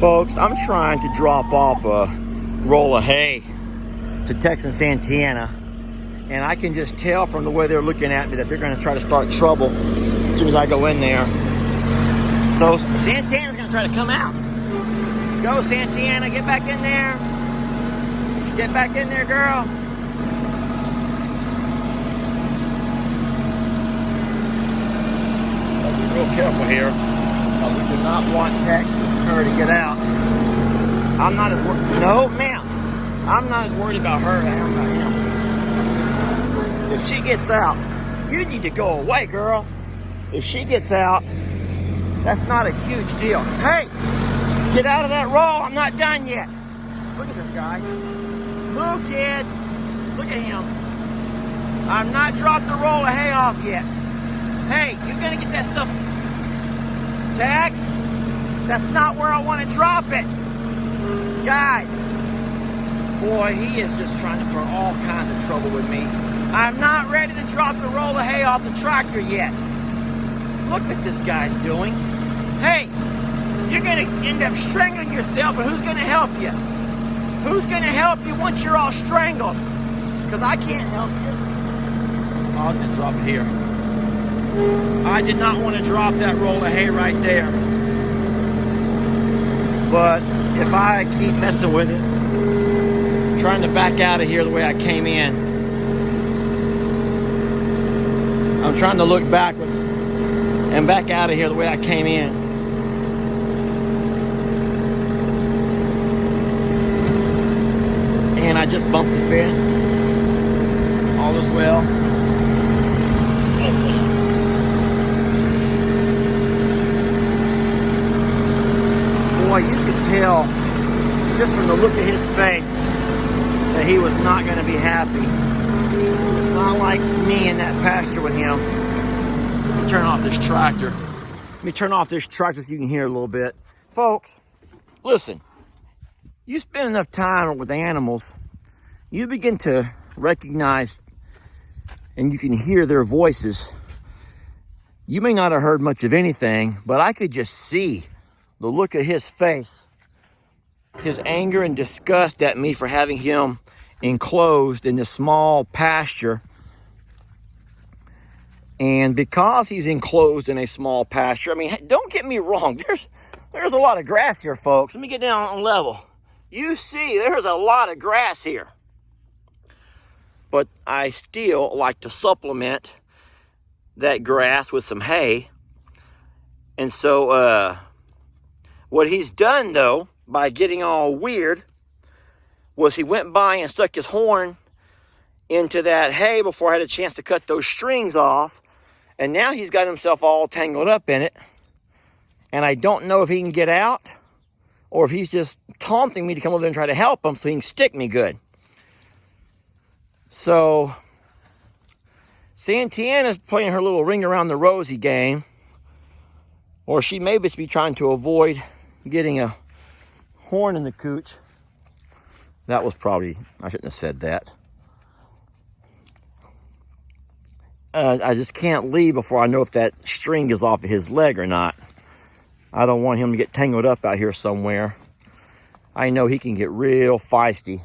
Folks, I'm trying to drop off a roll of hay to Tex and Santana, and I can just tell from the way they're looking at me that they're going to try to start trouble as soon as I go in there. So Santana's going to try to come out. Go, Santana, get back in there. Get back in there, girl. Gotta be real careful here. We do not want Tex and her to get out. I'm not as worried. No, ma'am. I'm not as worried about her as I am about him. If she gets out, you need to go away, girl. If she gets out, that's not a huge deal. Hey, get out of that roll. I'm not done yet. Look at this guy. Move, kids. Look at him. I've not dropped the roll of hay off yet. Hey, you're going to get that stuff. Tex, that's not where I want to drop it. Guys, boy, he is just trying to throw all kinds of trouble with me. I'm not ready to drop the roll of hay off the tractor yet. Look what this guy's doing. Hey, you're going to end up strangling yourself, and who's going to help you? Who's going to help you once you're all strangled? Because I can't help you. I'll just drop it here. I did not want to drop that roll of hay right there. But if I keep messing with it, trying to back out of here the way I came in, I'm trying to look backwards and back out of here the way I came in. And I just bumped the fence. All is well. Boy, you could tell just from the look of his face that he was not going to be happy. It's not like me in that pasture with him. Let me turn off this tractor. Let me turn off this tractor so you can hear a little bit. Folks, listen. You spend enough time with animals, you begin to recognize and you can hear their voices. You may not have heard much of anything, but I could just see the look of his face, his anger and disgust at me for having him enclosed in this small pasture. And because he's enclosed in a small pasture, I mean, don't get me wrong, there's a lot of grass here, folks. Let me get down on level. You see, there's a lot of grass here. But I still like to supplement that grass with some hay. And so, what he's done, though, by getting all weird, was he went by and stuck his horn into that hay before I had a chance to cut those strings off. And now he's got himself all tangled up in it. And I don't know if he can get out or if he's just taunting me to come over there and try to help him so he can stick me good. So, Santana's playing her little ring around the rosy game. Or she may just be trying to avoid getting a horn in the cooch. That was probably, I shouldn't have said that. I just can't leave before I know if that string is off of his leg or not. I don't want him to get tangled up out here somewhere. I know he can get real feisty.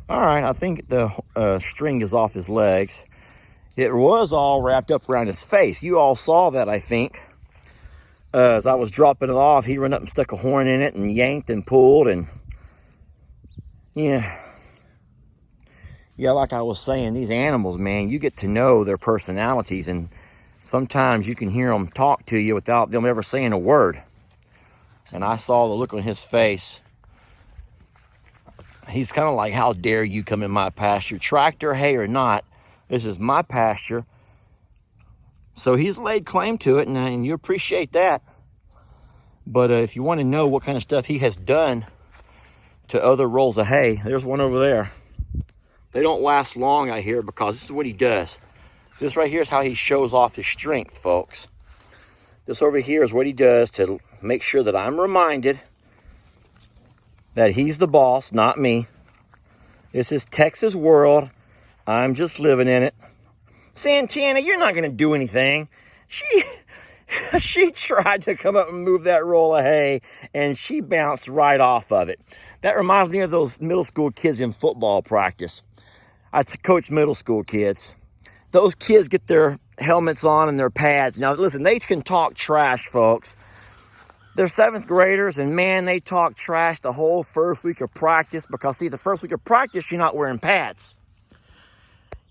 All right, I think the string is off his legs. It was all wrapped up around his face. You all saw that, I think. As I was dropping it off, he ran up and stuck a horn in it and yanked and pulled. And yeah, like I was saying, these animals, man, you get to know their personalities. And sometimes you can hear them talk to you without them ever saying a word. And I saw the look on his face. He's kind of like, how dare you come in my pasture? Tractor, hay or not, this is my pasture. So he's laid claim to it, and you appreciate that. But if you want to know what kind of stuff he has done to other rolls of hay, there's one over there. They don't last long, I hear, because this is what he does. This right here is how he shows off his strength, folks. This over here is what he does to make sure that I'm reminded that he's the boss, not me. This is Tex's world. I'm just living in it. Santana, you're not going to do anything. She tried to come up and move that roll of hay, and she bounced right off of it. That reminds me of those middle school kids in football practice. I coach middle school kids. Those kids get their helmets on and their pads. Now, listen, they can talk trash, folks. They're 7th graders, and man, they talk trash the whole first week of practice because, see, the first week of practice, you're not wearing pads.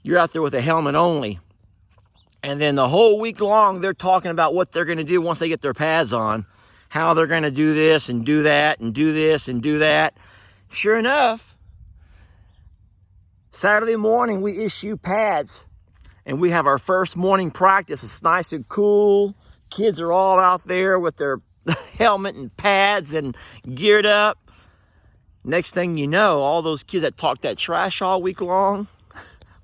You're out there with a helmet only. And then the whole week long, they're talking about what they're going to do once they get their pads on, how they're going to do this and do that and do this and do that. Sure enough, Saturday morning, we issue pads, and we have our first morning practice. It's nice and cool. Kids are all out there with their helmet and pads and geared up. Next thing you know, all those kids that talk that trash all week long,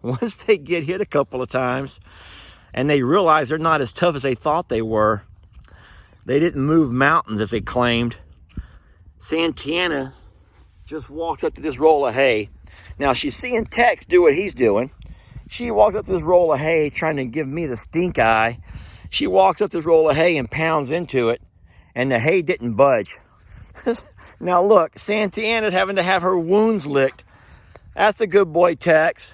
once they get hit a couple of times and they realize they're not as tough as they thought they were, they didn't move mountains as they claimed. Santana just walks up to this roll of hay. Now she's seeing Tex do what he's doing. She walks up to this roll of hay trying to give me the stink eye. She walks up to this roll of hay and pounds into it, and the hay didn't budge. Now look, Santana's having to have her wounds licked. That's a good boy, Tex.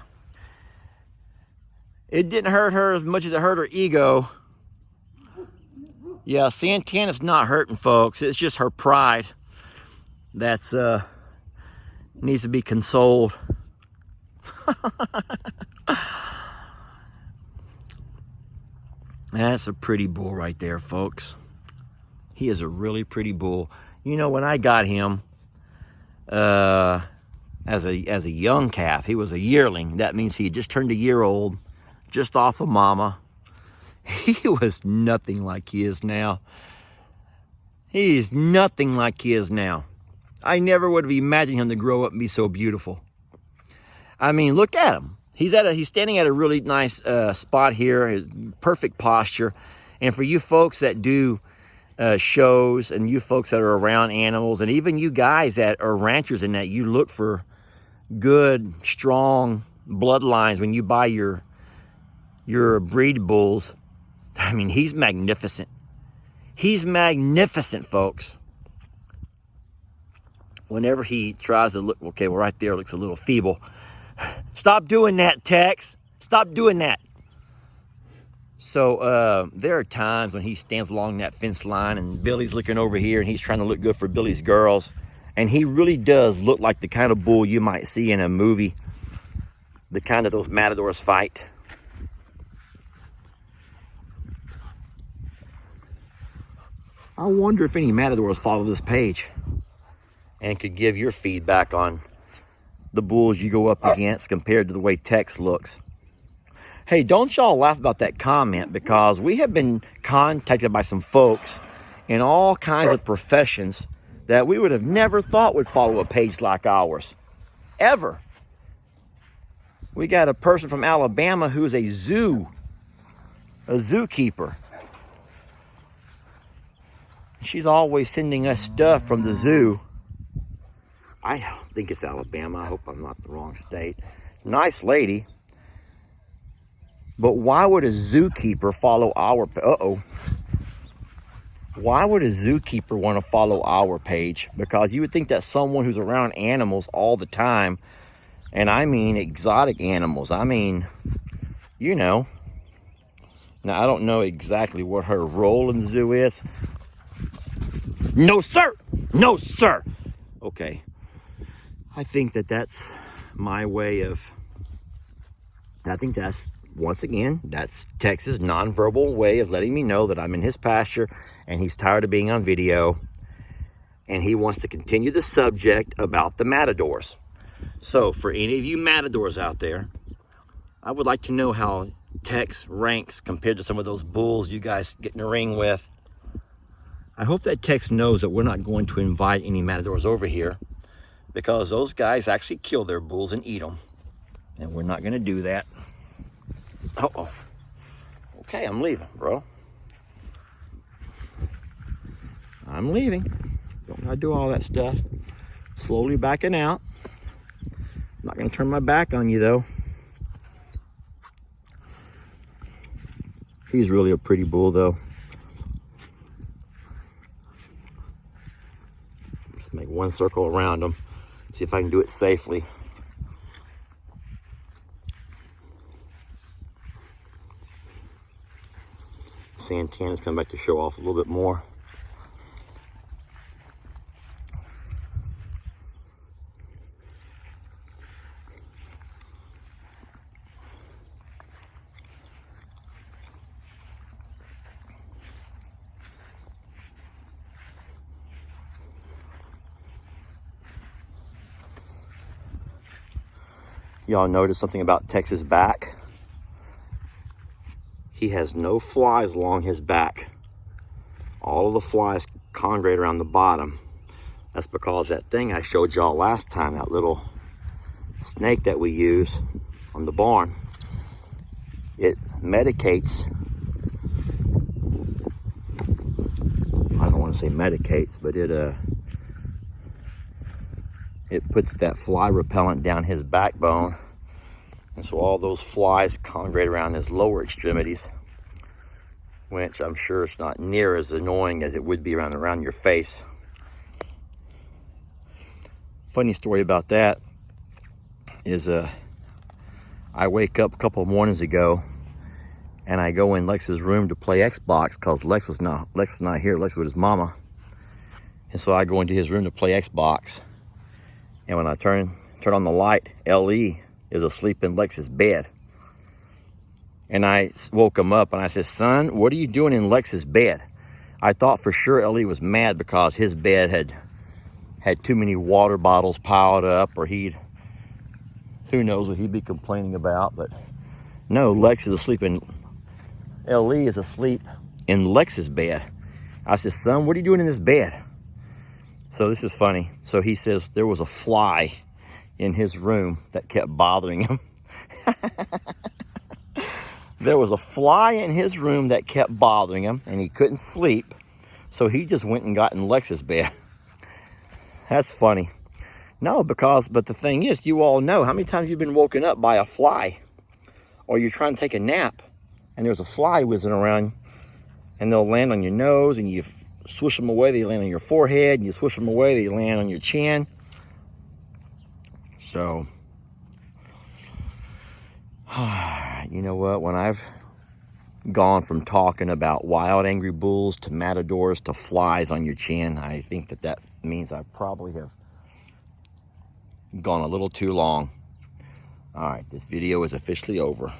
It didn't hurt her as much as it hurt her ego. Yeah, Santana's not hurting, folks. It's just her pride that's needs to be consoled. That's a pretty bull right there, folks. He is a really pretty bull. You know, when I got him as a young calf, he was a yearling. That means he had just turned a year old, just off of mama. He was nothing like he is now. He is nothing like he is now. I never would have imagined him to grow up and be so beautiful. I mean, look at him. He's standing at a really nice spot here, his perfect posture. And for you folks that do shows, and you folks that are around animals, and even you guys that are ranchers and that you look for good, strong bloodlines when you buy your breed bulls, I mean, he's magnificent. He's magnificent, folks. Whenever he tries to look, okay, well, right there looks a little feeble. Stop doing that, Tex. Stop doing that. So there are times when he stands along that fence line and Billy's looking over here and he's trying to look good for Billy's girls. And he really does look like the kind of bull you might see in a movie. The kind of those matadors fight. I wonder if any matadors follow this page and could give your feedback on the bulls you go up against compared to the way Tex looks. Hey, don't y'all laugh about that comment, because we have been contacted by some folks in all kinds of professions that we would have never thought would follow a page like ours. Ever. We got a person from Alabama who's a zookeeper. She's always sending us stuff from the zoo. I think it's Alabama. I hope I'm not in the wrong state. Nice lady. But why would a zookeeper follow our... Why would a zookeeper want to follow our page? Because you would think that someone who's around animals all the time, and I mean exotic animals. I mean, you know. Now, I don't know exactly what her role in the zoo is. No, sir! No, sir! Okay. I think that's my way of... I think that's... Once again, that's Tex's nonverbal way of letting me know that I'm in his pasture and he's tired of being on video and he wants to continue the subject about the matadors. So for any of you matadors out there, I would like to know how Tex ranks compared to some of those bulls you guys get in the ring with. I hope that Tex knows that we're not going to invite any matadors over here, because those guys actually kill their bulls and eat them. And we're not going to do that. Uh-oh. Okay, I'm leaving, bro. I'm leaving. Don't gotta do all that stuff. Slowly backing out. Not gonna turn my back on you, though. He's really a pretty bull, though. make one circle around them. See if I can do it safely. Sand tan is coming back to show off a little bit more. Y'all notice something about Tex's back? He has no flies along his back. All of the flies congregate around the bottom. That's because that thing I showed y'all last time, that little snake that we use on the barn, it medicates. I don't want to say medicates, but it puts that fly repellent down his backbone. And so all those flies congregate around his lower extremities, which I'm sure is not near as annoying as it would be around your face. Funny story about that is I wake up a couple of mornings ago and I go in Lex's room to play Xbox because Lex was not here. Lex was with his mama. And so I go into his room to play Xbox. And when I turn on the light, LE is asleep in Lex's bed. And I woke him up and I said, son, what are you doing in Lex's bed? I thought for sure LE was mad because his bed had too many water bottles piled up, or who knows what he'd be complaining about. But no, LE is asleep in Lex's bed. I said, son, what are you doing in this bed? So this is funny. So he says there was a fly in his room that kept bothering him. There was a fly in his room that kept bothering him and he couldn't sleep. So he just went and got in Lex's bed. That's funny. No, but the thing is, you all know how many times you've been woken up by a fly, or you're trying to take a nap and there's a fly whizzing around and they'll land on your nose and you swish them away, they land on your forehead, and you swish them away, they land on your chin. So, you know what? When I've gone from talking about wild angry bulls to matadors to flies on your chin, I think that means I probably have gone a little too long. All right, this video is officially over.